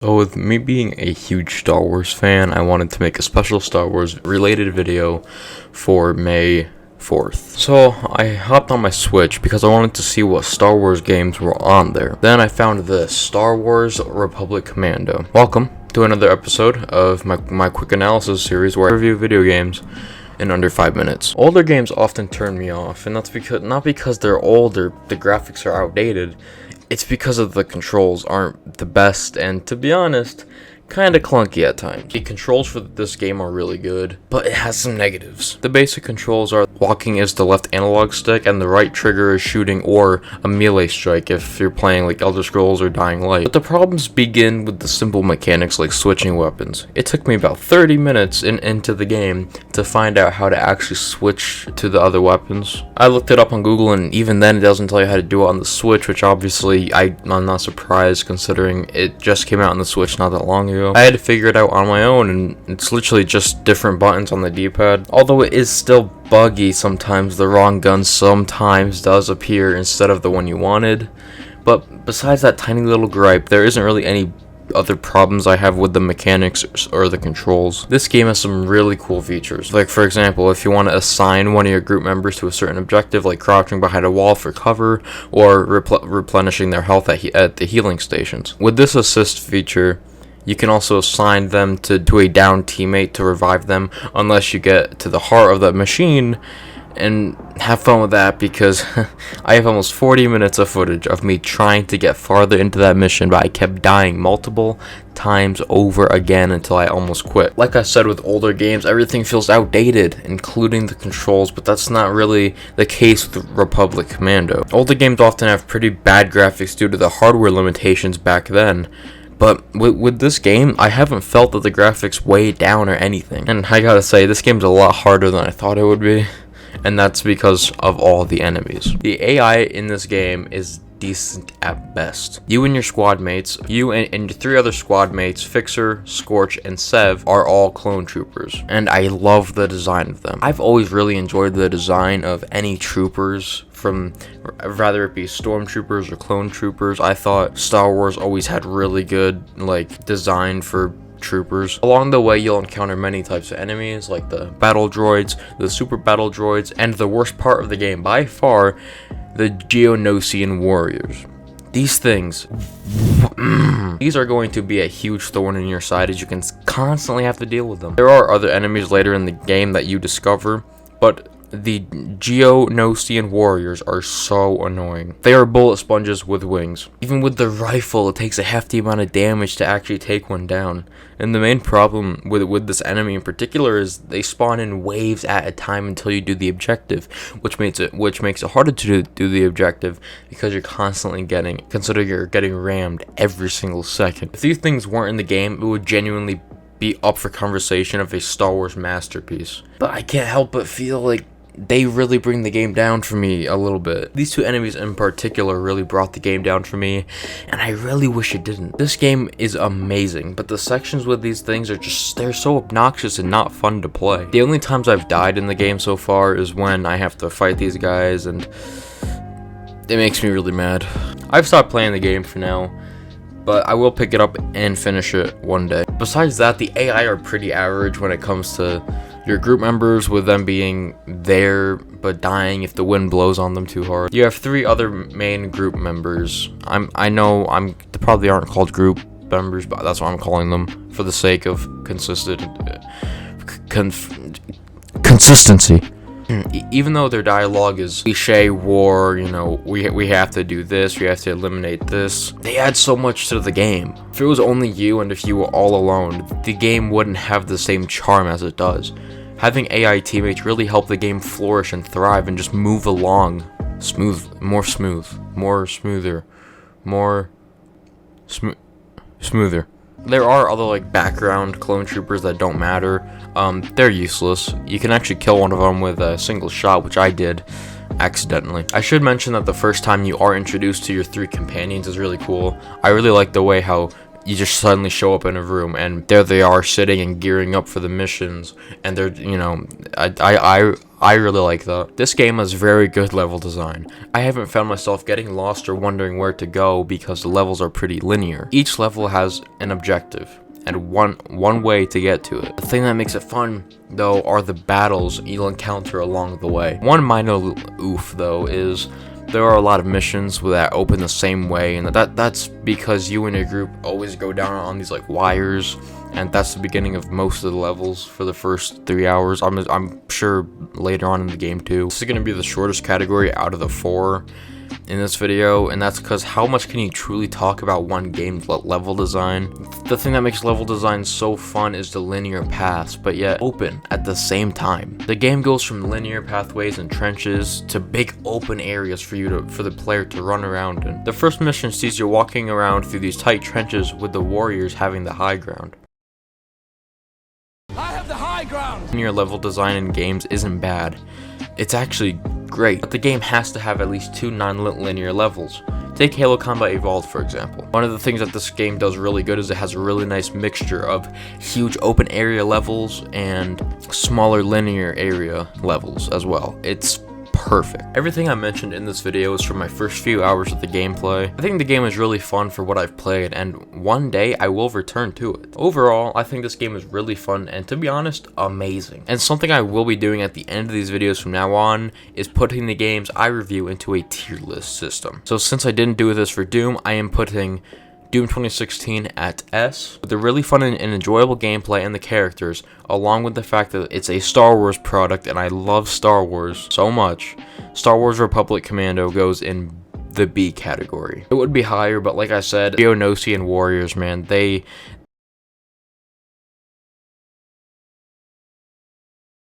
So with me being a huge Star Wars fan, I wanted to make a special Star Wars related video for May 4th. So I hopped on my Switch because I wanted to see what Star Wars games were on there. Then I found this, Star Wars Republic Commando. Welcome to another episode of my quick analysis series where I review video games in under 5 minutes. Older games often turn me off, and that's not because they're older, the graphics are outdated. It's because of the controls aren't the best, and to be honest, kinda clunky at times. The controls for this game are really good, but it has some negatives. The basic controls are walking is the left analog stick, and the right trigger is shooting or a melee strike if you're playing like Elder Scrolls or Dying Light. But the problems begin with the simple mechanics like switching weapons. It took me about 30 minutes into the game to find out how to actually switch to the other weapons. I looked it up on Google, and even then it doesn't tell you how to do it on the Switch, which obviously I'm not surprised considering it just came out on the Switch not that long ago. I had to figure it out on my own, and it's literally just different buttons on the D-pad. Although it is still buggy sometimes, the wrong gun sometimes does appear instead of the one you wanted. But besides that tiny little gripe, there isn't really any other problems I have with the mechanics or the controls. This game has some really cool features. Like for example, if you want to assign one of your group members to a certain objective, like crouching behind a wall for cover or replenishing their health at the healing stations. With this assist feature, you can also assign them to a downed teammate to revive them unless you get to the heart of that machine, and have fun with that because I have almost 40 minutes of footage of me trying to get farther into that mission, but I kept dying multiple times over again until I almost quit. Like I said, with older games, everything feels outdated, including the controls, but that's not really the case with Republic Commando. Older games often have pretty bad graphics due to the hardware limitations back then. But with this game, I haven't felt that the graphics weigh down or anything. And I gotta say, this game's a lot harder than I thought it would be. And that's because of all the enemies. The AI in this game is decent at best. You and your squad mates, you and your 3 other squad mates, Fixer, Scorch, and Sev, are all clone troopers. And I love the design of them. I've always really enjoyed the design of any troopers, from rather it be stormtroopers or clone troopers. I thought Star Wars always had really good design for troopers. Along the way, you'll encounter many types of enemies like the battle droids, the super battle droids, and the worst part of the game by far, the Geonosian warriors. These things, these are going to be a huge thorn in your side as you can constantly have to deal with them. There are other enemies later in the game that you discover, but the Geonosian warriors are so annoying. They are bullet sponges with wings. Even with the rifle, it takes a hefty amount of damage to actually take one down. And the main problem with this enemy in particular is they spawn in waves at a time until you do the objective, which makes it harder to do the objective because you're constantly getting rammed every single second. If these things weren't in the game, it would genuinely be up for conversation of a Star Wars masterpiece. But I can't help but feel like they really bring the game down for me a little bit. These 2 enemies in particular really brought the game down for me, and I really wish it didn't. This game is amazing, but the sections with these things they're so obnoxious and not fun to play. The only times I've died in the game so far is when I have to fight these guys, and it makes me really mad. I've stopped playing the game for now, but I will pick it up and finish it one day. Besides that, the AI are pretty average when it comes to your group members, with them being there but dying if the wind blows on them too hard. You have 3 other main group members. I know they probably aren't called group members, but that's what I'm calling them for the sake of consistency. Even though their dialogue is cliche war, we have to do this, we have to eliminate this, they add so much to the game. If it was only you and if you were all alone, the game wouldn't have the same charm as it does. Having AI teammates really help the game flourish and thrive and just move along smoother. There are other background clone troopers that don't matter. They're useless. You can actually kill one of them with a single shot, which I did accidentally. I should mention that the first time you are introduced to your 3 companions is really cool. I really like the way how you just suddenly show up in a room and there they are sitting and gearing up for the missions, and they're I really like that. This game has very good level design. I haven't found myself getting lost or wondering where to go because the levels are pretty linear. Each level has an objective and one way to get to it. The thing that makes it fun, though, are the battles you'll encounter along the way. One minor oof, though, is there are a lot of missions that open the same way, and that's because you and your group always go down on these like wires, and that's the beginning of most of the levels for the first 3 hours. I'm sure later on in the game too. This is gonna be the shortest category out of the 4 in this video, and that's because how much can you truly talk about one game's level design? The thing that makes level design so fun is the linear paths, but yet open at the same time. The game goes from linear pathways and trenches to big open areas for the player to run around in. The first mission sees you walking around through these tight trenches with the warriors having the high ground. I have the high ground! Linear level design in games isn't bad. It's actually great, but the game has to have at least 2 non-linear levels. Take Halo Combat Evolved, for example. One of the things that this game does really good is it has a really nice mixture of huge open area levels and smaller linear area levels as well. It's perfect. Everything I mentioned in this video is from my first few hours of the gameplay. I think the game is really fun for what I've played, and one day I will return to it. Overall, I think this game is really fun and, to be honest, amazing. And something I will be doing at the end of these videos from now on is putting the games I review into a tier list system. So since I didn't do this for Doom, I am putting Doom 2016 at S, with the really fun and enjoyable gameplay and the characters, along with the fact that it's a Star Wars product and I love Star Wars so much. Star Wars Republic Commando goes in the B category. It would be higher, but like I said, Geonosi and Warriors, man, they